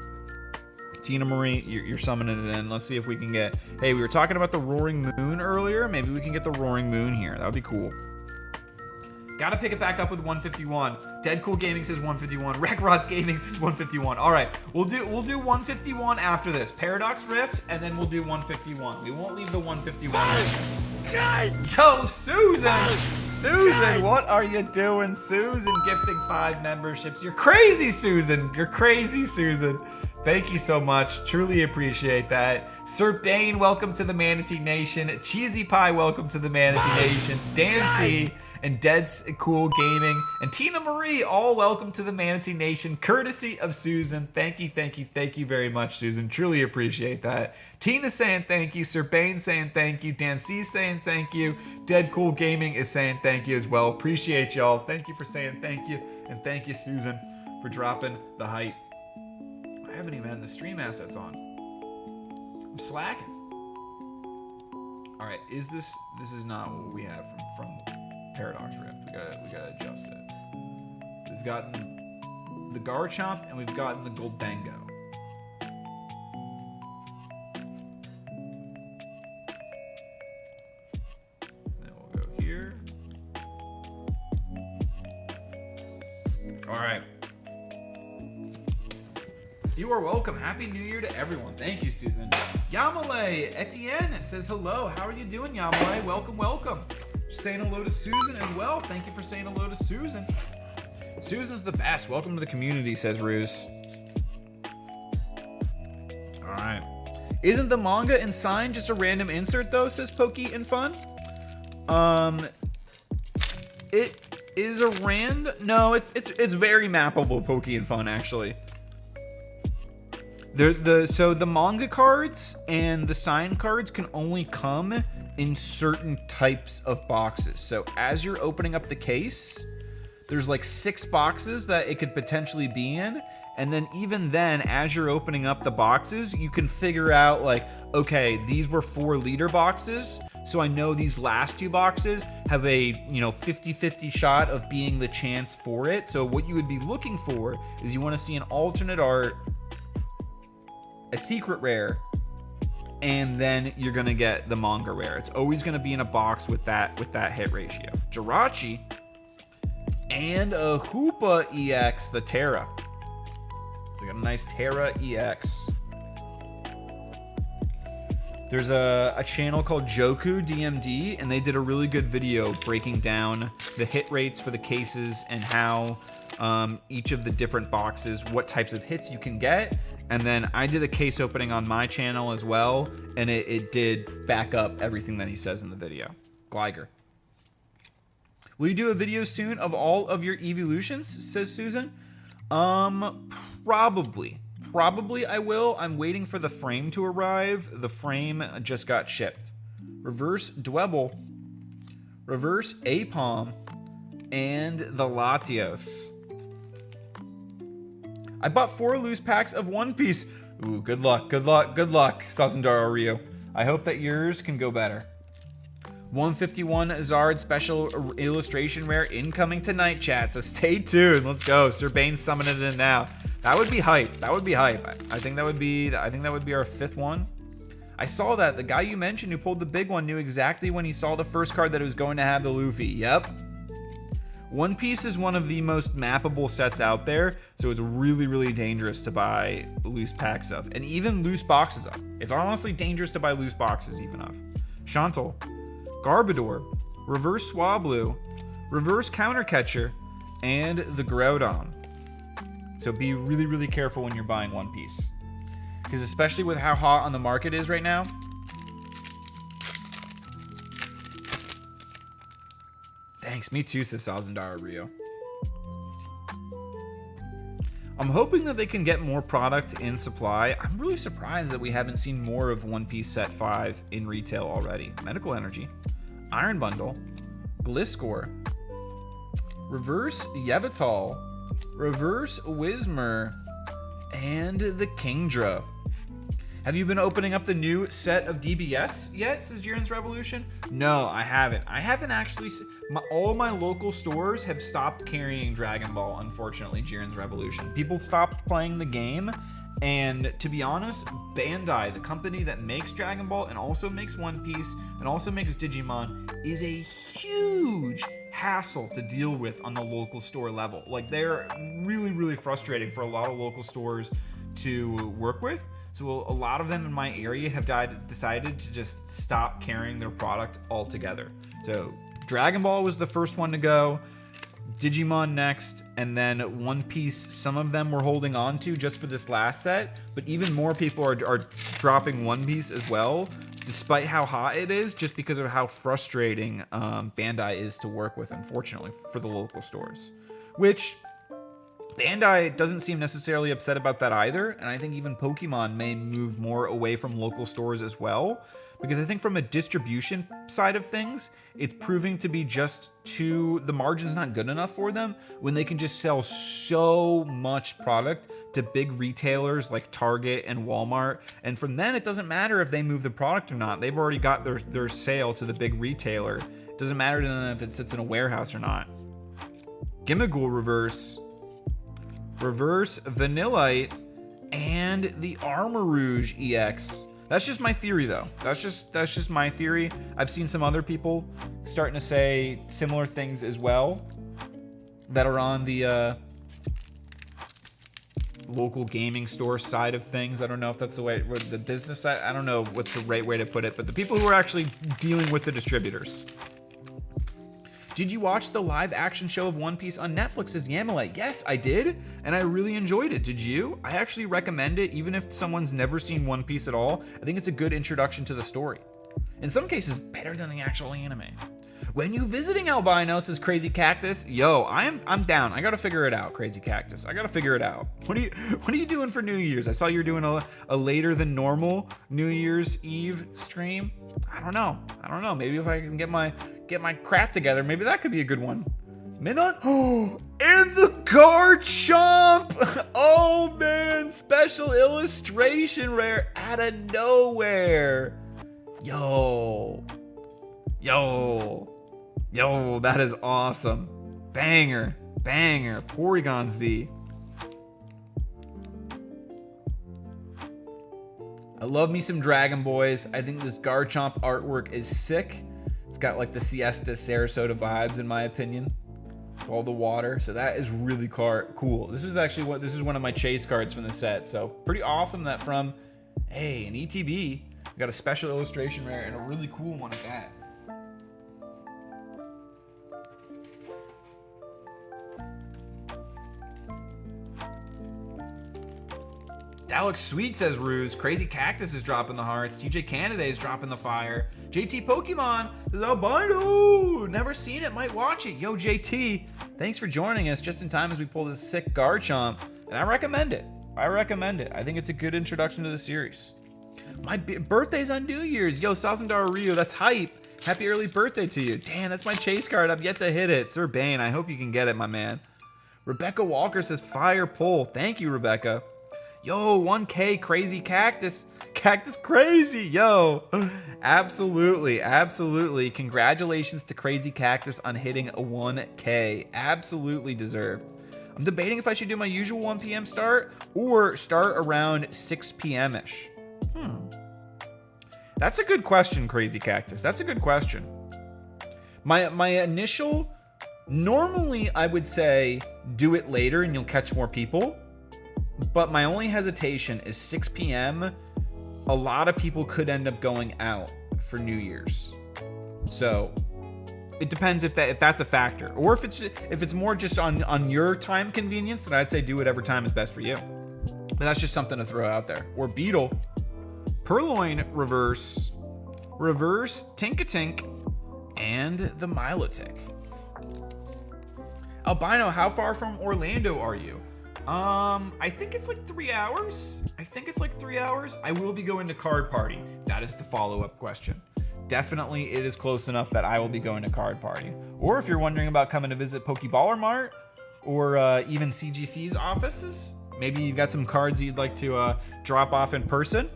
Tina Marie, you're summoning it in. Let's see if we can get... Hey, we were talking about the Roaring Moon earlier. Maybe we can get the Roaring Moon here. That would be cool. Gotta pick it back up with 151. Dead Cool Gaming says 151. Wreck Rods Gaming says 151. All right, we'll do 151 after this. Paradox Rift, and then we'll do 151. We won't leave the 151. Yo, Susan! Susan, what are you doing? Susan gifting 5 memberships. You're crazy, Susan. You're crazy, Susan. Thank you so much. Truly appreciate that. Sir Bane, welcome to the Manatee Nation. Cheesy Pie, welcome to the Manatee Nation. Dancy and Dead's Cool Gaming and Tina Marie, all welcome to the Manatee Nation, courtesy of Susan. Thank you very much, Susan. Truly appreciate that. Tina saying thank you. Sir Bane saying thank you. Dancy saying thank you. Dead Cool Gaming is saying thank you as well. Appreciate y'all. Thank you for saying thank you. And thank you, Susan, for dropping the hype. I haven't even had the stream assets on. I'm slacking. All right, this is not what we have from Paradox Rift. We gotta adjust it. We've gotten the Garchomp and we've gotten the Goldango. All right. You are welcome. Happy New Year to everyone. Thank you, Susan. Yamale Etienne says hello. How are you doing, Yamale? Welcome, welcome. Saying hello to Susan as well. Thank you for saying hello to Susan. Susan's the best. Welcome to the community, says Ruse. All right. Isn't the manga and sign just a random insert though, says Pokey and Fun? It is a no, it's very mappable, Pokey and Fun, actually. So the manga cards and the sign cards can only come in certain types of boxes. So as you're opening up the case, there's like 6 boxes that it could potentially be in. And then even then, as you're opening up the boxes, you can figure out like, okay, these were 4 leader boxes. So I know these last 2 boxes have a, 50-50 shot of being the chance for it. So what you would be looking for is you want to see an alternate art, a secret rare, and then you're gonna get the manga rare. It's always gonna be in a box with that hit ratio. Jirachi and a Hoopa EX, the Terra. We got a nice Terra EX. There's a channel called Joku DMD, and they did a really good video breaking down the hit rates for the cases and how each of the different boxes, what types of hits you can get. And then I did a case opening on my channel as well, and it did back up everything that he says in the video. Gliger. Will you do a video soon of all of your evolutions, says Susan? Probably. Probably I will. I'm waiting for the frame to arrive. The frame just got shipped. Reverse Dwebble, Reverse Apom, and the Latios. I bought 4 loose packs of One Piece. Ooh, good luck, good luck, good luck, Sazandara Rio. I hope that yours can go better. 151 Zard special illustration rare incoming tonight, chat. So stay tuned. Let's go. Sir Bane summoning it in now. That would be hype. That would be hype. I think that would be our 5th one. I saw that. The guy you mentioned who pulled the big one knew exactly when he saw the first card that it was going to have the Luffy. Yep. One Piece is one of the most mappable sets out there, so it's really, really dangerous to buy loose packs of, and even loose boxes of. It's honestly dangerous to buy loose boxes even of. Chantal, Garbodor, Reverse Swablu, Reverse Countercatcher, and the Groudon. So be really, really careful when you're buying One Piece, because especially with how hot on the market is right now. Thanks, me too, says Sazandara Rio. I'm hoping that they can get more product in supply. I'm really surprised that we haven't seen more of One Piece Set 5 in retail already. Medical Energy, Iron Bundle, Gliscor, Reverse Yevitol, Reverse Whismur, and the Kingdra. Have you been opening up the new set of DBS yet, says Jiren's Revolution? No, I haven't. I haven't actually. All my local stores have stopped carrying Dragon Ball, unfortunately, Jiren's Revolution. People stopped playing the game, and to be honest, Bandai, the company that makes Dragon Ball and also makes One Piece and also makes Digimon, is a huge hassle to deal with on the local store level. Like, they're really, really frustrating for a lot of local stores to work with. So a lot of them in my area have decided to just stop carrying their product altogether. So Dragon Ball was the first one to go, Digimon next, and then One Piece, some of them were holding on to just for this last set, but even more people are dropping One Piece as well, despite how hot it is, just because of how frustrating Bandai is to work with, unfortunately, for the local stores. Which Bandai doesn't seem necessarily upset about that either, and I think even Pokemon may move more away from local stores as well, because I think from a distribution side of things, it's proving to be the margin's not good enough for them when they can just sell so much product to big retailers like Target and Walmart, and from then it doesn't matter if they move the product or not. They've already got their sale to the big retailer. It doesn't matter to them if it sits in a warehouse or not. Gimmighoul Reverse Vanillite, and the Armarouge EX. That's just my theory, though. That's just my theory. I've seen some other people starting to say similar things as well that are on the local gaming store side of things. I don't know if that's the way, the business side. I don't know what's the right way to put it, but the people who are actually dealing with the distributors. Did you watch the live action show of One Piece on Netflix's Yamile? Yes, I did, and I really enjoyed it. Did you? I actually recommend it, even if someone's never seen One Piece at all. I think it's a good introduction to the story. In some cases, better than the actual anime. When you visiting Albino, says Crazy Cactus? Yo, I'm down. I gotta figure it out, Crazy Cactus. I gotta figure it out. What are you doing for New Year's? I saw you're doing a later than normal New Year's Eve stream. I don't know. Maybe if I can get my crap together, maybe that could be a good one. Midnight? Oh, and the Garchomp! Oh man, special illustration rare out of nowhere. Yo, that is awesome. Banger. Porygon Z. I love me some Dragon Boys. I think this Garchomp artwork is sick. It's got like the Siesta Sarasota vibes in my opinion. With all the water. So that is really cool. This is one of my chase cards from the set. So pretty awesome that from, hey, an ETB, we got a special illustration rare and a really cool one at that. That looks sweet, says Ruse. Crazy Cactus is dropping the hearts. TJ Canada is dropping the fire. JT Pokemon is Albino. Never seen it, might watch it. Yo, JT, thanks for joining us just in time as we pull this sick Garchomp. And I recommend it. I think it's a good introduction to the series. My birthday's on New Year's. Yo, Sazandar Ryu, that's hype. Happy early birthday to you. Damn, that's my chase card. I've yet to hit it. Sir Bane, I hope you can get it, my man. Rebecca Walker says fire pull. Thank you, Rebecca. Yo, 1K Crazy Cactus. Cactus Crazy. Yo, absolutely. Congratulations to Crazy Cactus on hitting a 1K. Absolutely deserved. I'm debating if I should do my usual 1 p.m. start or start around 6 p.m.-ish. That's a good question, Crazy Cactus. That's a good question. My initial, normally I would say do it later and you'll catch more people. But my only hesitation is 6 p.m. A lot of people could end up going out for New Year's. So it depends if that's a factor. Or if it's more just on your time convenience, then I'd say do whatever time is best for you. But that's just something to throw out there. Or Beetle. Purloin reverse, Tinkatink, and the Milotic. Albino, how far from Orlando are you? I think it's like 3 hours. I will be going to Card Party. That is the follow-up question. Definitely it is close enough that I will be going to Card Party. Or if you're wondering about coming to visit Pokeballer Mart or even CGC's offices, maybe you've got some cards you'd like to drop off in person.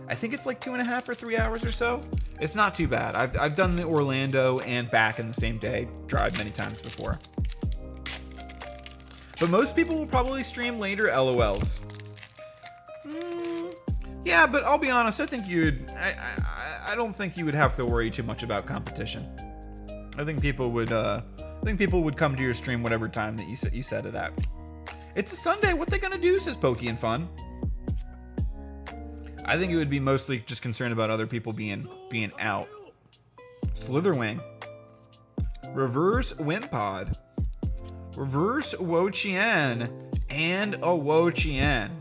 I think it's like 2.5 or 3 hours or so. It's not too bad. I've done the Orlando and back in the same day drive many times before. But most people will probably stream later, LOLs. Yeah, but I'll be honest, I think I don't think you would have to worry too much about competition. I think people would come to your stream whatever time that you set it at. It's a Sunday, what they gonna do, says Pokey and Fun. I think it would be mostly just concerned about other people being out. Slitherwing. Reverse Wimpod. Reverse Wo-Chien and a Wo-Chien.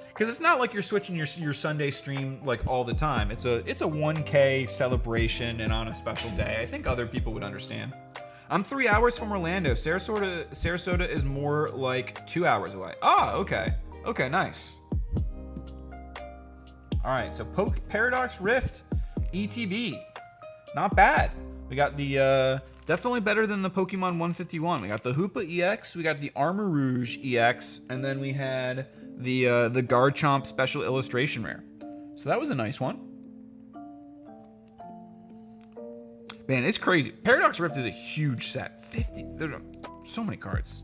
Because it's not like you're switching your Sunday stream like all the time. It's a 1K celebration and on a special day. I think other people would understand. I'm 3 hours from Orlando. Sarasota is more like 2 hours away. Ah, okay. Okay, nice. All right, so Paradox Rift ETB. Not bad. We got the definitely better than the Pokemon 151. We got the Hoopa EX, we got the Armor Rouge EX, and then we had the Garchomp Special Illustration Rare. So that was a nice one. Man, it's crazy. Paradox Rift is a huge set. 50. There are so many cards.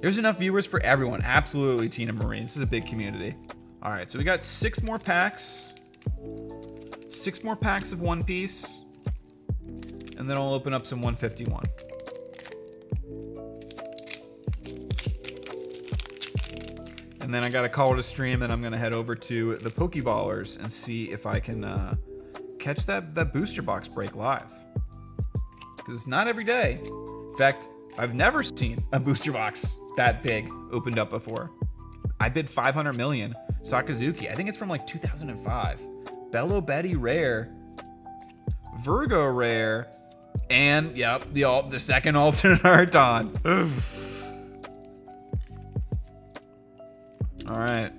There's enough viewers for everyone. Absolutely, Tina Marie. This is a big community. All right, so we got 6 more packs. 6 more packs of One Piece. And then I'll open up some 151. And then I got to call it a stream, and I'm going to head over to the Pokeballers and see if I can catch that booster box break live. Because it's not every day. In fact, I've never seen a booster box that big opened up before. I bid 500 million. Sakazuki, I think it's from like 2005. Bello Betty rare. Virgo rare. And, yep, the second alternate Arton. Alright.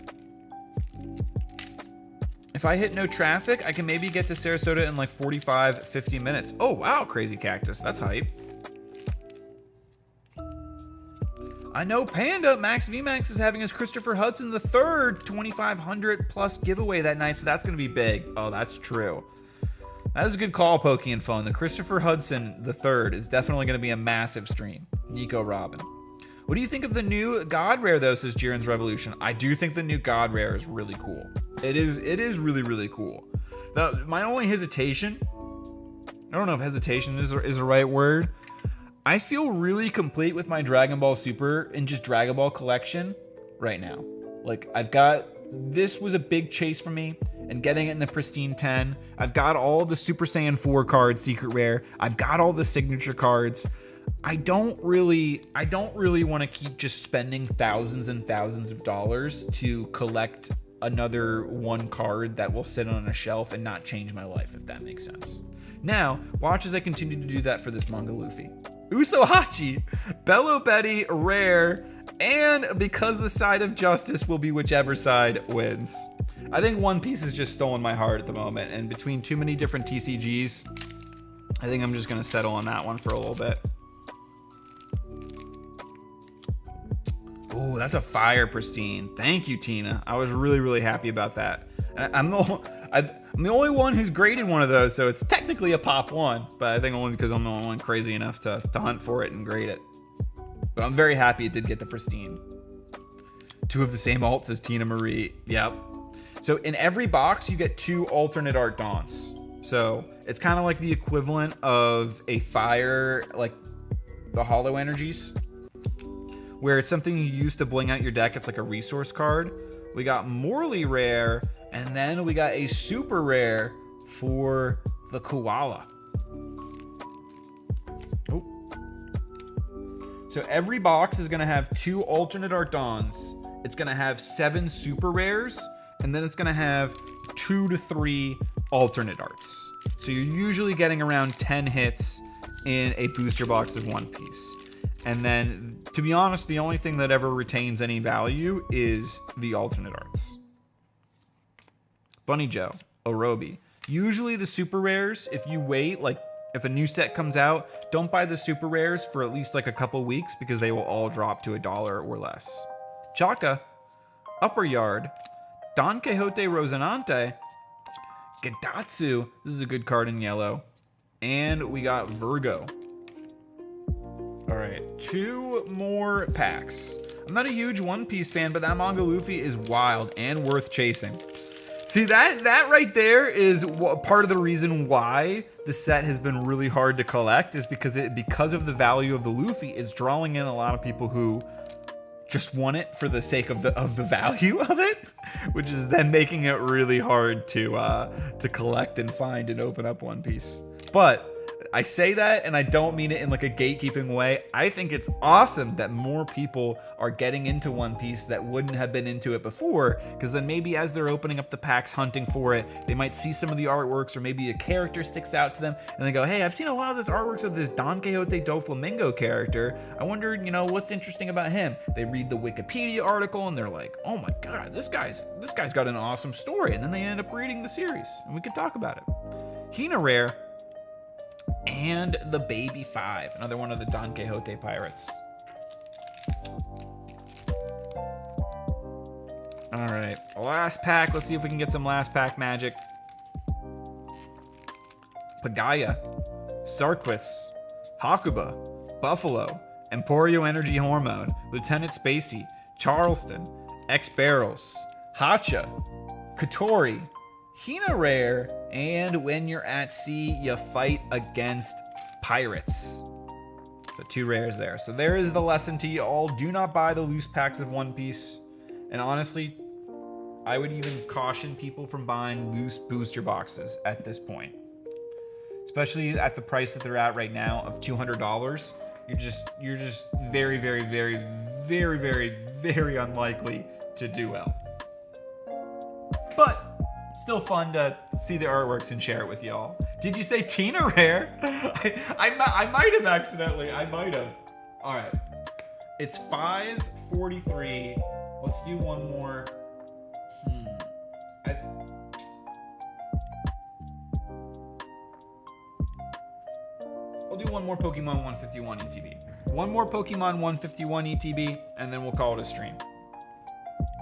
If I hit no traffic, I can maybe get to Sarasota in like 45, 50 minutes. Oh, wow, Crazy Cactus. That's hype. I know Panda, Max VMAX is having his Christopher Hudson III 2,500 plus giveaway that night, so that's going to be big. Oh, that's true. That is a good call, Pokey Phone. The Christopher Hudson III is definitely going to be a massive stream. Nico Robin. What do you think of the new God Rare, though, says Jiren's Revolution? I do think the new God Rare is really cool. It is really, really cool. Now, my only hesitation, I don't know if hesitation is the right word. I feel really complete with my Dragon Ball Super and just Dragon Ball collection right now. Like, this was a big chase for me, and getting it in the pristine 10. I've got all the Super Saiyan 4 cards, secret rare. I've got all the signature cards. I don't really want to keep just spending thousands and thousands of dollars to collect another one card that will sit on a shelf and not change my life, if that makes sense. Now, watch as I continue to do that for this Manga Luffy. Usohachi, Bello Betty, rare, and because the side of justice will be whichever side wins. I think One Piece has just stolen my heart at the moment, and between too many different TCGs, I think I'm just going to settle on that one for a little bit. Ooh, that's a fire pristine. Thank you, Tina. I was really, really happy about that. And I'm the only one who's graded one of those, so it's technically a pop one, but I think only because I'm the only one crazy enough to hunt for it and grade it. But I'm very happy it did get the pristine. 2 of the same alts as Tina Marie. Yep. So in every box, you get 2 alternate art dons. So it's kind of like the equivalent of a fire, like the Hollow Energies, where it's something you use to bling out your deck. It's like a resource card. We got Morley rare, and then we got a super rare for the Koala. Oh. So every box is going to have 2 alternate art dons. It's going to have 7 super rares, and then it's going to have 2 to 3 alternate arts. So you're usually getting around 10 hits in a booster box of One Piece. And then, to be honest, the only thing that ever retains any value is the alternate arts. Bunny Joe, Orobi. Usually the super rares, if you wait, like if a new set comes out, don't buy the super rares for at least like a couple weeks because they will all drop to $1 or less. Chaka, Upper Yard, Don Quixote Rosinante, Gadatsu. This is a good card in yellow. And we got Virgo. All right, 2 more packs. I'm not a huge One Piece fan, but that Manga Luffy is wild and worth chasing. See, that right there is part of the reason why the set has been really hard to collect, is because of the value of the Luffy, it's drawing in a lot of people who just want it for the sake of the value of it, which is then making it really hard to collect and find and open up One Piece. But I say that, and I don't mean it in like a gatekeeping way. I think it's awesome that more people are getting into One Piece that wouldn't have been into it before, because then maybe as they're opening up the packs, hunting for it, they might see some of the artworks, or maybe a character sticks out to them, and they go, hey, I've seen a lot of this artworks of this Don Quixote Doflamingo character. I wonder, what's interesting about him? They read the Wikipedia article, and they're like, oh my god, this guy's got an awesome story, and then they end up reading the series, and we could talk about it. Hina Rare, and the Baby 5, another one of the Don Quixote pirates. All right, last pack. Let's see if we can get some last pack magic. Pagaya, Sarquis, Hakuba, Buffalo, Emporio Energy Hormone, Lieutenant Spacey, Charleston, X Barrels, Hacha, Katori, Hina Rare, and when you're at sea, you fight against pirates. So 2 rares there. So there is the lesson to you all. Do not buy the loose packs of One Piece. And honestly, I would even caution people from buying loose booster boxes at this point. Especially at the price that they're at right now of $200. You're just very, very, very, very, very, very unlikely to do well. But still fun to see the artworks and share it with y'all. Did you say Tina Rare? I might have accidentally. I might have. All right. It's 5:43. Let's do one more. I'll do one more Pokemon 151 ETB. One more Pokemon 151 ETB, and then we'll call it a stream.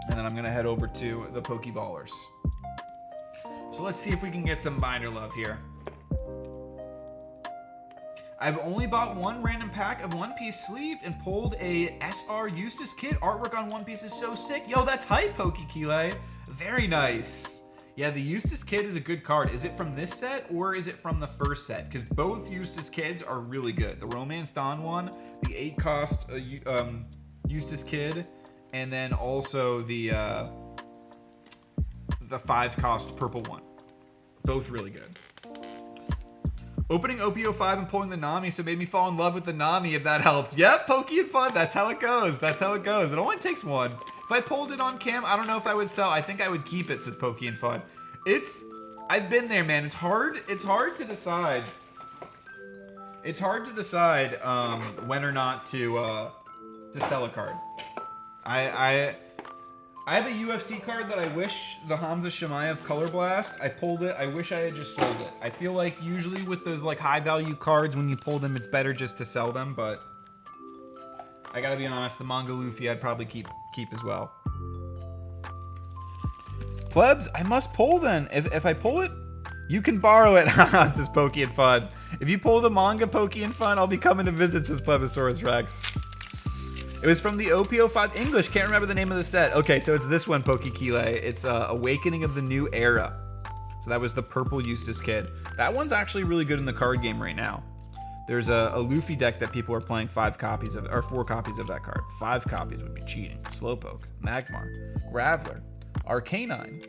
And then I'm going to head over to the Pokeballers. So let's see if we can get some binder love here. I've only bought one random pack of One Piece sleeve and pulled a SR Eustace kit. Artwork on One Piece is so sick. Yo, that's hype, Pokekile. Very nice. Yeah, the Eustace kid is a good card. Is it from this set or is it from the first set? Because both Eustace kids are really good. The Romance Dawn one, the 8-cost Eustace kid, and then also the 5-cost purple one. Both really good. Opening OP05 and pulling the Nami, so it made me fall in love with the Nami, if that helps. Yep, Pokey and Fun, that's how it goes. That's how it goes. It only takes one. If I pulled it on cam, I don't know if I would sell. I think I would keep it, says Pokey and Fun. I've been there, man. It's hard to decide. It's hard to decide when or not to sell a card. I have a UFC card that I wish, the Hamza Shemaev Color Blast. I pulled it. I wish I had just sold it. I feel like usually with those like high value cards, when you pull them, it's better just to sell them. But I gotta be honest, the Manga Luffy I'd probably keep as well. Plebs, I must pull then. If I pull it, you can borrow it. Says Pokey and Fun. If you pull the manga Pokey and Fun, I'll be coming to visit, says Plebisaurus Rex. It was from the OP05 English. Can't remember the name of the set. Okay, so it's this one, Pokekile. It's Awakening of the New Era. So that was the purple Eustace kid. That one's actually really good in the card game right now. There's a Luffy deck that people are playing 4 copies of that card. 5 copies would be cheating. Slowpoke, Magmar, Graveler, Arcanine,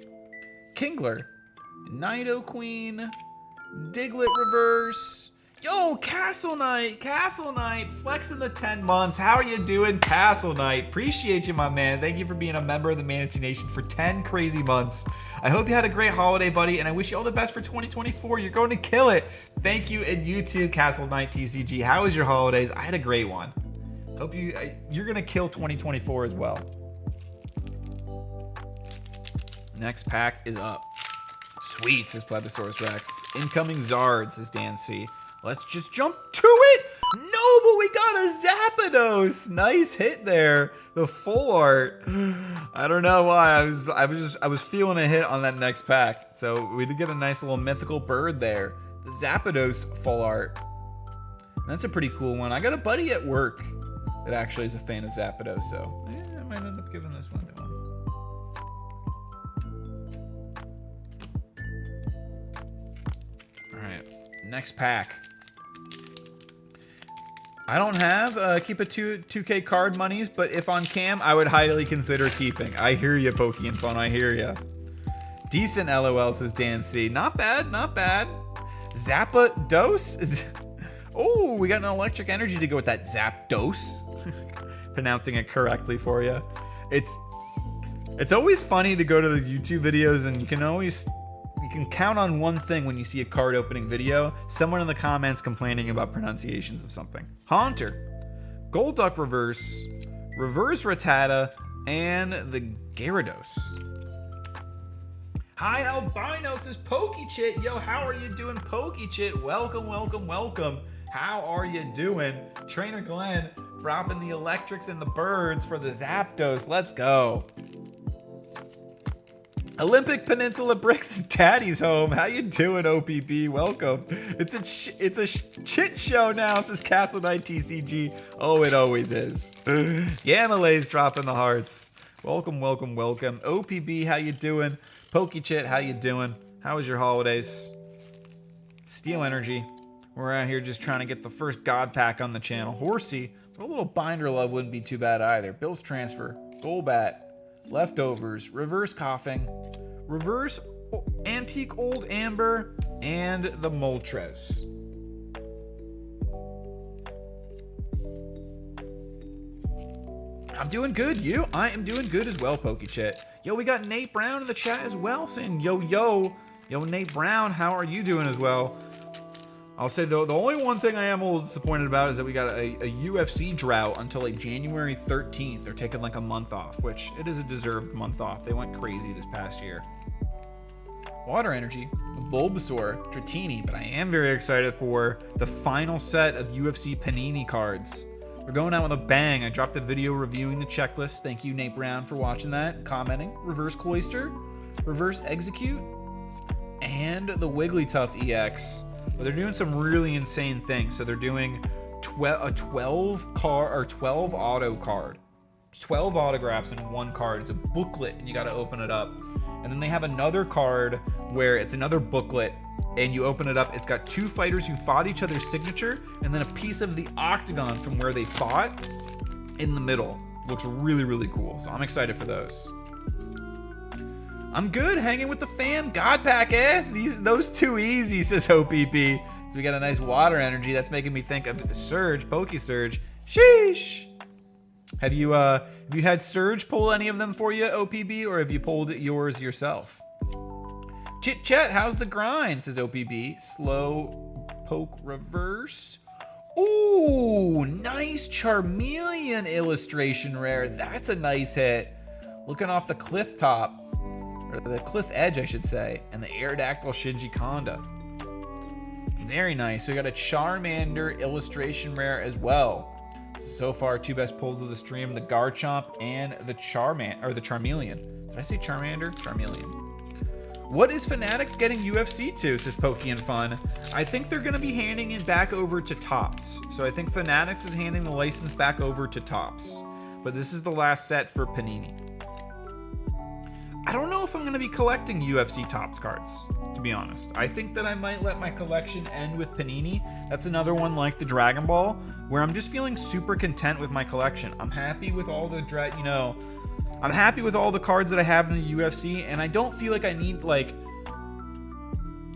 Kingler, Nidoqueen, Diglett Reverse. Yo, Castle Knight, flexing the 10 months. How are you doing, Castle Knight? Appreciate you, my man. Thank you for being a member of the Manatee Nation for 10 crazy months. I hope you had a great holiday, buddy, and I wish you all the best for 2024. You're going to kill it. Thank you, and you too, Castle Knight TCG. How was your holidays? I had a great one. Hope you're going to kill 2024 as well. Next pack is up. Sweet, says Plebisaurus Rex. Incoming Zard, says Dan C. Let's just jump to it. No, but we got a Zapdos. Nice hit there. The full art. I don't know why. I was feeling a hit on that next pack. So we did get a nice little mythical bird there. The Zapdos full art. That's a pretty cool one. I got a buddy at work that actually is a fan of Zapdos, so I might end up giving this one to him. All right, next pack. I don't have keep a 2K card monies, but if on cam, I would highly consider keeping. I hear you, Pokey and Fun. I hear you. Decent LOL, says Dan C. Not bad, not bad. Zapdos? Oh, we got an electric energy to go with that Zapdos. Pronouncing it correctly for you. It's always funny to go to the YouTube videos and you can count on one thing when you see a card opening video. Someone in the comments complaining about pronunciations of something. Haunter, Golduck Reverse, Reverse Rattata, and the Gyarados. Hi, Albino, says Pokechit. Yo, how are you doing, Pokechit? Welcome, welcome, welcome. How are you doing? Trainer Glenn dropping the electrics and the birds for the Zapdos. Let's go. Olympic Peninsula Bricks' daddy's home. How you doing, OPB? Welcome. It's a chit show now, says Castle Knight TCG. Oh, it always is. Yamalay's dropping the hearts. Welcome, welcome, welcome. OPB, how you doing? Pokechit, how you doing? How was your holidays? Steel Energy. We're out here just trying to get the first God pack on the channel. Horsey, but a little binder love wouldn't be too bad either. Bill's Transfer, Golbat, Leftovers, reverse coughing, reverse antique old amber, and the Moltres. I'm doing good, you? I am doing good as well, PokeChat. Yo, we got Nate Brown in the chat as well saying, yo, yo. Yo, Nate Brown, how are you doing as well? I'll say, though, the only one thing I am a little disappointed about is that we got a UFC drought until like January 13th. They're taking like a month off, which it is a deserved month off. They went crazy this past year. Water Energy, Bulbasaur, Dratini, but I am very excited for the final set of UFC Panini cards. We're going out with a bang. I dropped a video reviewing the checklist. Thank you, Nate Brown, for watching that and commenting. Reverse Cloyster, Reverse Execute, and the Wigglytuff EX. But they're doing some really insane things. So they're doing a 12 auto card. 12 autographs in one card. It's a booklet, and you got to open it up. And then they have another card where it's another booklet, and you open it up. It's got two fighters who fought each other's signature, and then a piece of the octagon from where they fought in the middle. Looks really, really cool. So I'm excited for those. I'm good, hanging with the fam. God pack, eh? Those too easy, says OPP. So we got a nice Water Energy. That's making me think of Surge, Poke-Surge. Sheesh. Have you had Surge pull any of them for you, OPB, or have you pulled yours yourself? Chit Chat, how's the grind? Says OPB. Slow poke reverse. Ooh, nice Charmeleon illustration rare. That's a nice hit. Looking off the cliff top, or the cliff edge, I should say, and the Aerodactyl Shinji Konda. Very nice. So we got a Charmander illustration rare as well. So far, two best pulls of the stream: the Garchomp and the Charmeleon. Did I say Charmander? Charmeleon. What is Fanatics getting UFC to, says Pokey and Fun? I think they're going to be handing it back over to Topps. So I think Fanatics is handing the license back over to Topps. But this is the last set for Panini. I don't know if I'm going to be collecting UFC Topps cards, to be honest. I think that I might let my collection end with Panini. That's another one like the Dragon Ball, where I'm just feeling super content with my collection. I'm happy with all the I'm happy with all the cards that I have in the UFC, and I don't feel like I need, like...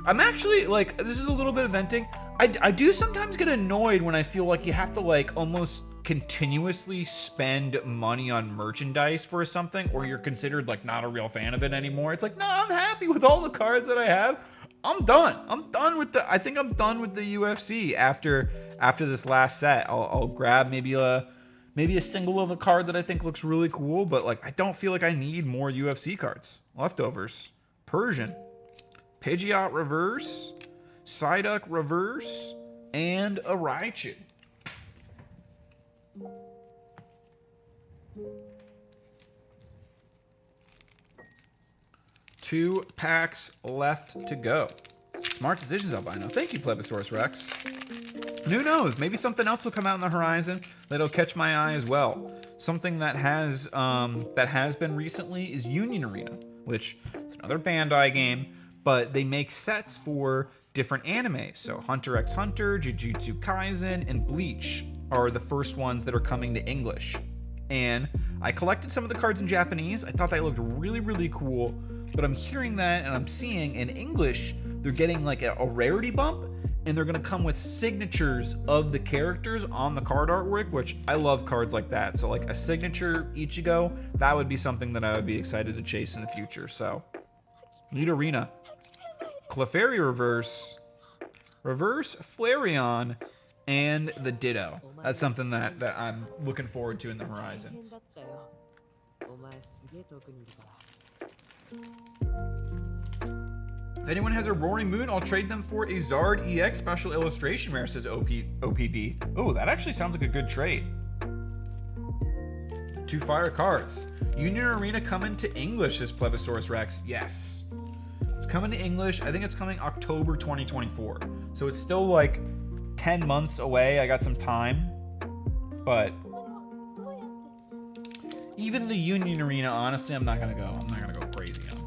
I'm actually, like, this is a little bit of venting. I do sometimes get annoyed when I feel like you have to, like, almost continuously spend money on merchandise for something, or you're considered, like, not a real fan of it anymore. It's like, no, I'm happy with all the cards that I have. I'm done. I think I'm done with the UFC after this last set. I'll grab maybe a single of a card that I think looks really cool, but like I don't feel like I need more UFC cards. Leftovers. Persian. Pidgeot reverse. Psyduck reverse. And a Raichu. 2 packs left to go. Smart decisions, Albino. Thank you, Plebisaurus Rex. And who knows? Maybe something else will come out on the horizon that'll catch my eye as well. Something that has been recently is Union Arena, which is another Bandai game, but they make sets for different animes. So Hunter x Hunter, Jujutsu Kaisen, and Bleach are the first ones that are coming to English. And I collected some of the cards in Japanese. I thought that looked really, really cool. But I'm hearing that and I'm seeing in English, they're getting like a rarity bump, and they're going to come with signatures of the characters on the card artwork, which I love cards like that. So like a signature Ichigo, that would be something that I would be excited to chase in the future. So Nidorina, Clefairy reverse, reverse Flareon, and the Ditto. That's something that I'm looking forward to in the horizon. If anyone has a Roaring Moon, I'll trade them for a Zard EX Special Illustration Rare, says OPB. Oh, that actually sounds like a good trade. 2 fire cards. Union Arena coming to English, says Plebisaurus Rex. Yes. It's coming to English. I think it's coming October 2024. So it's still like 10 months away. I got some time. But even the Union Arena, honestly, I'm not going to go crazy on.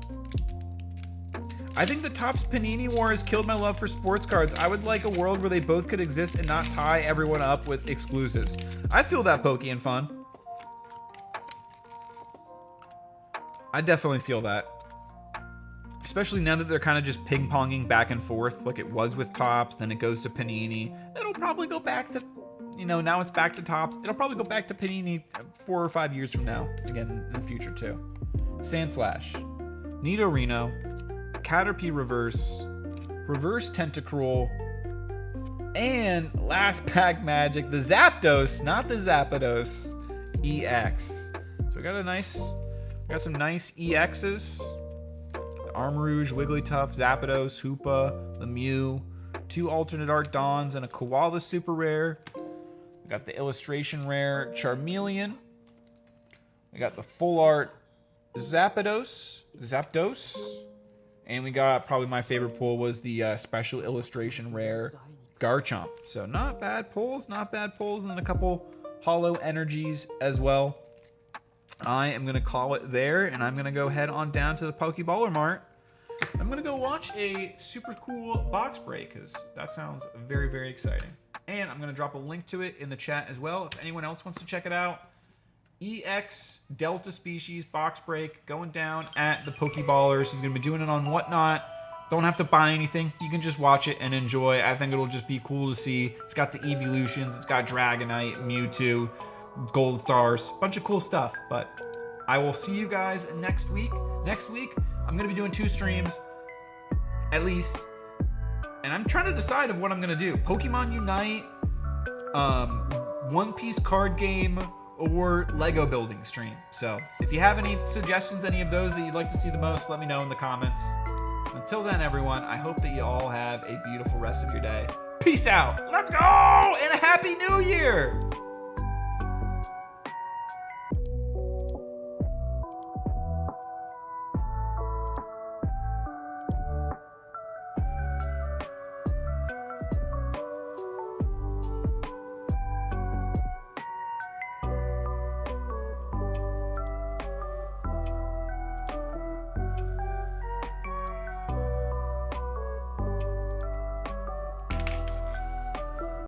I think the Topps Panini War has killed my love for sports cards. I would like a world where they both could exist and not tie everyone up with exclusives. I feel that, Pokey and Fun. I definitely feel that. Especially now that they're kind of just ping-ponging back and forth like it was with Topps, then it goes to Panini. It'll probably go back to, now it's back to Topps. It'll probably go back to Panini 4 or 5 years from now, again in the future too. Sandslash, Nidorino, Caterpie Reverse, Reverse Tentacruel, and last pack magic, the Zapdos, not the Zapdos, EX. So we got some nice EXs. Armarouge, Wigglytuff, Zapdos, Hoopa, Lemieux, 2 alternate art Dons, and a Koala super rare. We got the illustration rare Charmeleon. We got the full art Zapdos. And we got, probably my favorite pull was the special illustration rare Garchomp. So not bad pulls. And then a couple holo energies as well. I am going to call it there, and I'm going to go head on down to the Pokeballer Mart. I'm going to go watch a super cool box break, because that sounds very, very exciting. And I'm going to drop a link to it in the chat as well if anyone else wants to check it out. EX Delta Species box break going down at the Pokeballers. He's going to be doing it on Whatnot. Don't have to buy anything. You can just watch it and enjoy. I think it'll just be cool to see. It's got the evolutions. It's got Dragonite, Mewtwo, Gold Stars, bunch of cool stuff. But I will see you guys next week. Next week, I'm going to be doing 2 streams, at least. And I'm trying to decide of what I'm going to do. Pokemon Unite, One Piece card game, or Lego building stream. So if you have any suggestions, any of those that you'd like to see the most, let me know in the comments. Until then, everyone, I hope that you all have a beautiful rest of your day. Peace out. Let's go! And a Happy New Year!